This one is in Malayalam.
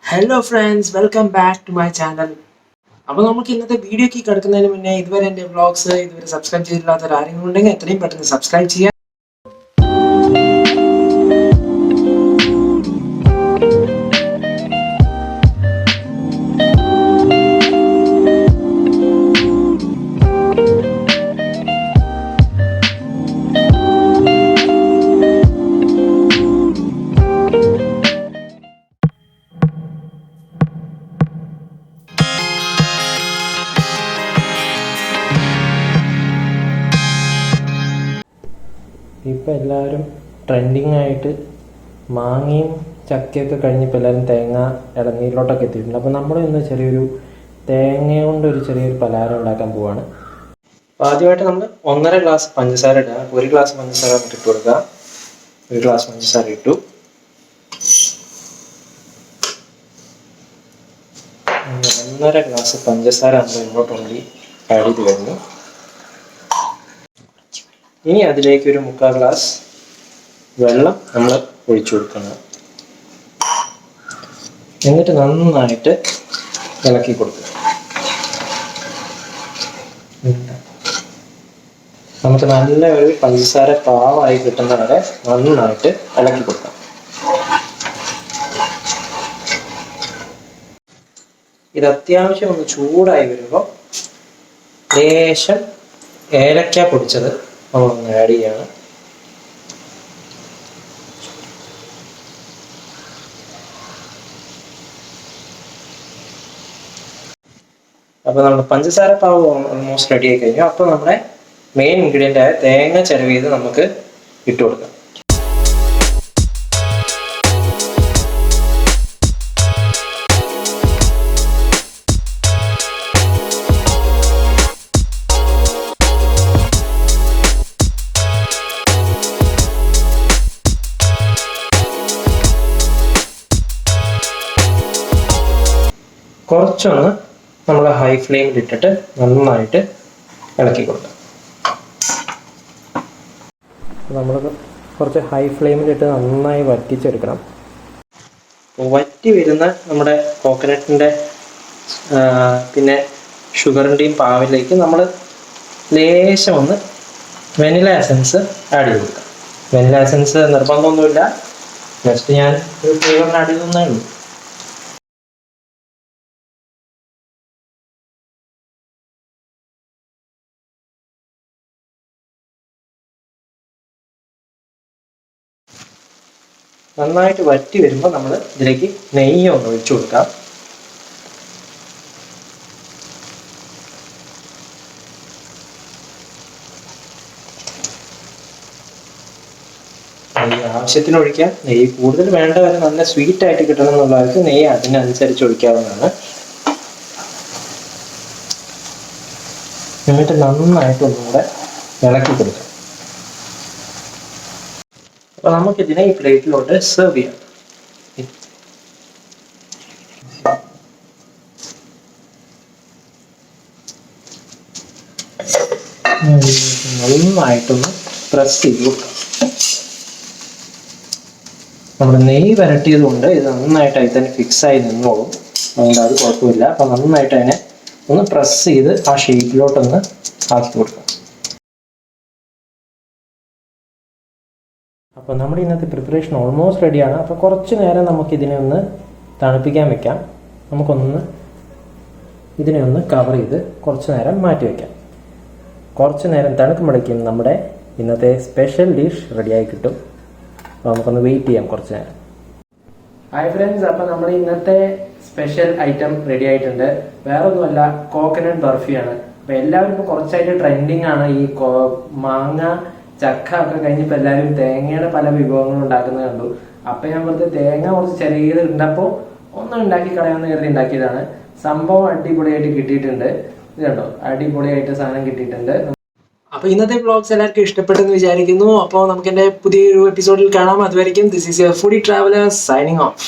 Hello friends, welcome back to my channel. അപ്പോൾ നമുക്ക് ഇന്നത്തെ വീഡിയോക്ക് കിടക്കുന്നതിന് മുന്നേ ഇതുവരെ എൻ്റെ വ്ളോഗ്സ് ഇതുവരെ സബ്സ്ക്രൈബ് ചെയ്തിട്ടില്ലാത്തവർ ആരെങ്കിലും ഉണ്ടെങ്കിൽ എത്രയും പെട്ടെന്ന് സബ്സ്ക്രൈബ് ചെയ്യുക. ഇപ്പോൾ എല്ലാവരും ട്രെൻഡിങ് ആയിട്ട് മാങ്ങയും ചക്കയൊക്കെ കഴിഞ്ഞിപ്പോൾ എല്ലാവരും തേങ്ങ ഇളനീരിലോട്ടൊക്കെ എത്തിയിട്ടുണ്ട്. അപ്പോൾ നമ്മൾ ഇന്ന് ചെറിയൊരു തേങ്ങ കൊണ്ടൊരു ചെറിയൊരു പലഹാരം ഉണ്ടാക്കാൻ പോവാണ്. അപ്പോൾ ആദ്യമായിട്ട് നമ്മൾ 1.5 ഗ്ലാസ് പഞ്ചസാര ഇടുക. 1 ഗ്ലാസ് പഞ്ചസാര ഇട്ട് കൊടുക്കുക. 1 ഗ്ലാസ് പഞ്ചസാര ഇട്ടു. 1.5 ഗ്ലാസ് പഞ്ചസാര നമ്മൾ ഇങ്ങോട്ട് ഓൾറെഡി ആഡ് ചെയ്ത് കഴിഞ്ഞു. ഇനി അതിലേക്ക് ഒരു 3/4 ഗ്ലാസ് വെള്ളം നമ്മൾ ഒഴിച്ചു കൊടുക്കണം. എന്നിട്ട് നന്നായിട്ട് ഇളക്കി കൊടുക്കുക. നമുക്ക് നല്ല ഒരു പഞ്ചസാര പാകമായി കിട്ടുന്നവരെ നന്നായിട്ട് ഇളക്കി കൊടുക്കാം. ഇത് അത്യാവശ്യം ഒന്ന് ചൂടായി വരുമ്പോൾ ലേശം ഏലക്ക പൊടിച്ചത് നമ്മളൊന്ന് ആഡ് ചെയ്യാണ്. അപ്പോൾ നമ്മുടെ പഞ്ചസാര പാവ് ഓൾമോസ്റ്റ് റെഡി ആയി കഴിഞ്ഞു. അപ്പോൾ നമ്മുടെ മെയിൻ ഇൻഗ്രീഡിയൻ്റ് ആയ തേങ്ങ ചിരവിയത് നമുക്ക് ഇട്ട് കൊടുക്കാം. കുറച്ചൊന്ന് നമ്മൾ ഹൈ ഫ്ലെയിമിൽ ഇട്ടിട്ട് നന്നായിട്ട് ഇളക്കി കൊടുക്കാം. നമ്മൾ കുറച്ച് ഹൈ ഫ്ലെയിമിലിട്ട് നന്നായി വറ്റിച്ചെടുക്കണം. വറ്റി വരുന്ന നമ്മുടെ കോക്കനട്ടിൻ്റെ പിന്നെ ഷുഗറിൻ്റെയും പാവിലേക്ക് നമ്മൾ ലേശം ഒന്ന് വെനില എസൻസ് ആഡ് ചെയ്ത് കൊടുക്കാം. വെനില എസൻസ് നിർബന്ധമൊന്നുമില്ല, ജസ്റ്റ് ഞാൻ ഒരു ഫ്ലേവറിന് ആഡ് ചെയ്തേ ഉള്ളൂ. നന്നായിട്ട് വറ്റി വരുമ്പോൾ നമ്മൾ ഇതിലേക്ക് നെയ്യ് ഒന്ന് ഒഴിച്ചു കൊടുക്കാം. നെയ്യ് ആവശ്യത്തിന് ഒഴിക്കാം. നെയ്യ് കൂടുതൽ വേണ്ട വരെ നല്ല സ്വീറ്റ് ആയിട്ട് കിട്ടണം എന്നുള്ളവർക്ക് നെയ്യ് അതിനനുസരിച്ച് ഒഴിക്കാവുന്നതാണ്. എന്നിട്ട് നന്നായിട്ട് ഒന്നുകൂടെ ഇളക്കി കൊടുക്കാം. അപ്പോൾ നമുക്കിതിനെ ഈ പ്ലേറ്റിലോട്ട് സെർവ് ചെയ്യാം. നന്നായിട്ടൊന്ന് പ്രസ് ചെയ്ത് കൊടുക്കാം. നമ്മുടെ നെയ്യ് വരട്ടിയത് കൊണ്ട് ഇത് നന്നായിട്ട് അതിൽ തന്നെ ഫിക്സ് ആയി നിന്നോളും, അതുകൊണ്ട് അത് കുഴപ്പമില്ല. അപ്പം നന്നായിട്ട് അതിനെ ഒന്ന് പ്രസ് ചെയ്ത് ആ ഷേപ്പിലോട്ടൊന്ന് ആക്കി കൊടുക്കാം. അപ്പോൾ നമ്മുടെ ഇന്നത്തെ പ്രിപ്പറേഷൻ ഓൾമോസ്റ്റ് റെഡിയാണ്. അപ്പോൾ കുറച്ച് നേരം നമുക്കിതിനെ ഒന്ന് തണുപ്പിക്കാൻ വെക്കാം. ഇതിനെ ഒന്ന് കവർ ചെയ്ത് കുറച്ച് നേരം മാറ്റി വയ്ക്കാം. കുറച്ച് നേരം തണുക്കുമ്പോഴേക്കും നമ്മുടെ ഇന്നത്തെ സ്പെഷ്യൽ ഡിഷ് റെഡിയായി കിട്ടും. അപ്പോൾ നമുക്കൊന്ന് വെയിറ്റ് ചെയ്യാം കുറച്ച് നേരം. ഹായ് ഫ്രണ്ട്സ്, അപ്പോൾ നമ്മുടെ ഇന്നത്തെ സ്പെഷ്യൽ ഐറ്റം റെഡി ആയിട്ടുണ്ട്. വേറെ ഒന്നുമല്ല, കോക്കനട്ട് ബർഫിയാണ്. അപ്പോൾ എല്ലാവരും ഇപ്പോൾ കുറച്ചായിട്ട് ട്രെൻഡിങ് ആണ് ഈ മാങ്ങ ചക്ക ഒക്കെ കഴിഞ്ഞപ്പോൾ എല്ലാവരും തേങ്ങയുടെ പല വിഭവങ്ങളും ഉണ്ടാക്കുന്നത് കണ്ടു. അപ്പം ഞാൻ വെറുതെ തേങ്ങ കുറച്ച് ചെറിയത് ഉണ്ടപ്പോൾ ഒന്നും ഉണ്ടാക്കി കളയാമെന്ന് കരുതി ഉണ്ടാക്കിയതാണ്. സംഭവം അടിപൊളിയായിട്ട് കിട്ടിയിട്ടുണ്ട്. ഇത് കണ്ടോ, അടിപൊളിയായിട്ട് സാധനം കിട്ടിയിട്ടുണ്ട്. അപ്പോൾ ഇന്നത്തെ വ്ളോഗ്സ് എല്ലാവർക്കും ഇഷ്ടപ്പെട്ടെന്ന് വിചാരിക്കുന്നു. അപ്പോൾ നമുക്ക് എൻ്റെ പുതിയൊരു എപ്പിസോഡിൽ കാണാം. അതുവരെയും this is your foodie traveller signing off.